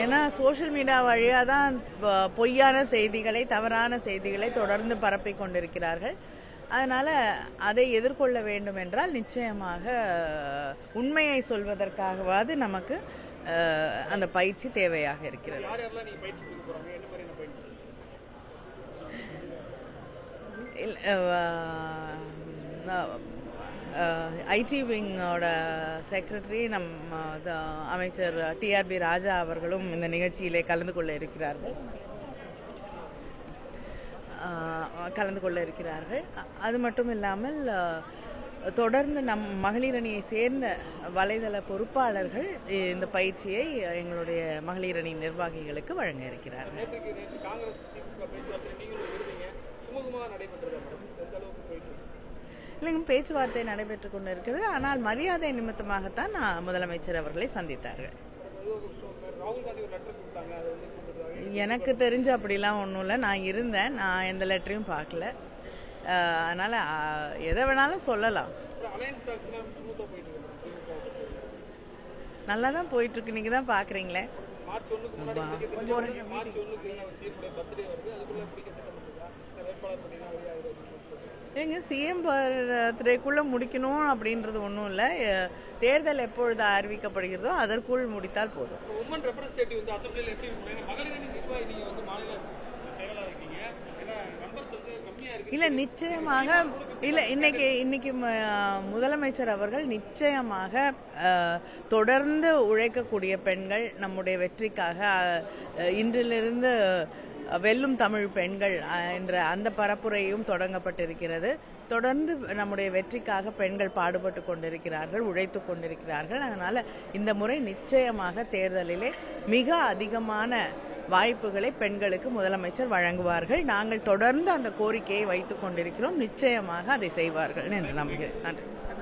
ஏன்னா social media வழியா தான் பொய்யான செய்திகளை, தவறான செய்திகளை தொடர்ந்து பரப்பிக் கொண்டிருக்கிறார்கள். அதனால அதை எதிர்கொள்ள வேண்டும் என்றால் நிச்சயமாக உண்மையை சொல்வதற்காகவாது நமக்கு அந்த பயிற்சி தேவையாக இருக்கிறது. ஐடி விங்கோட செக்ரட்டரி அமைச்சர் டிஆர்பி ராஜா அவர்களும் இந்த நிகழ்ச்சியிலே கலந்து கொள்ள இருக்கிறார்கள். அது மட்டும் இல்லாமல் தொடர்ந்து மகளிர் அணியை சேர்ந்த வலைதள பொறுப்பாளர்கள் இந்த பயிற்சியை எங்களுடைய மகளிர் அணி நிர்வாகிகளுக்கு வழங்க இருக்கிறார்கள். இல்லைங்க, பேச்சுவார்த்தை நடைபெற்றுக் கொண்டிருக்கிறது. ஆனால் மரியாதை நிமித்தமாகத்தான் முதலமைச்சர் அவர்களை சந்தித்தார்கள். எனக்கு தெரிஞ்சு அப்படிலாம் ஒன்றும் இல்லை. நான் இருந்தேன், நான் எந்த லெட்டரையும் பார்க்கல. அதனால எதை வேணாலும் சொல்லலாம். நல்லா தான் போயிட்டு இருக்கு. நீங்க தான் பாக்குறீங்களே. எங்க சிஎம் பர்த்டேக்குள்ள முடிக்கணும் அப்படின்றது ஒன்றும் இல்லை. தேர்தல் எப்பொழுது அறிவிக்கப்படுகிறதோ அதற்குள் முடித்தால் போதும். இல்ல, நிச்சயமாக இல்ல. இன்னைக்கு முதலமைச்சர் அவர்கள் நிச்சயமாக தொடர்ந்து உழைக்கக்கூடிய பெண்கள் நம்முடைய வெற்றிக்காக இன்றிலிருந்து வெல்லும் தமிழ் பெண்கள் என்ற அந்த பரப்புரையும் தொடங்கப்பட்டிருக்கிறது. தொடர்ந்து நம்முடைய வெற்றிக்காக பெண்கள் பாடுபட்டு கொண்டிருக்கிறார்கள், உழைத்து கொண்டிருக்கிறார்கள். அதனால இந்த முறை நிச்சயமாக தேர்தலிலே மிக அதிகமான வாய்ப்புகளை பெண்களுக்கு முதலமைச்சர் வழங்குவார்கள். நாங்கள் தொடர்ந்து அந்த கோரிக்கையை வைத்துக் கொண்டிருக்கிறோம். நிச்சயமாக அதை செய்வார்கள் என்று நம்புகிறேன். நன்றி.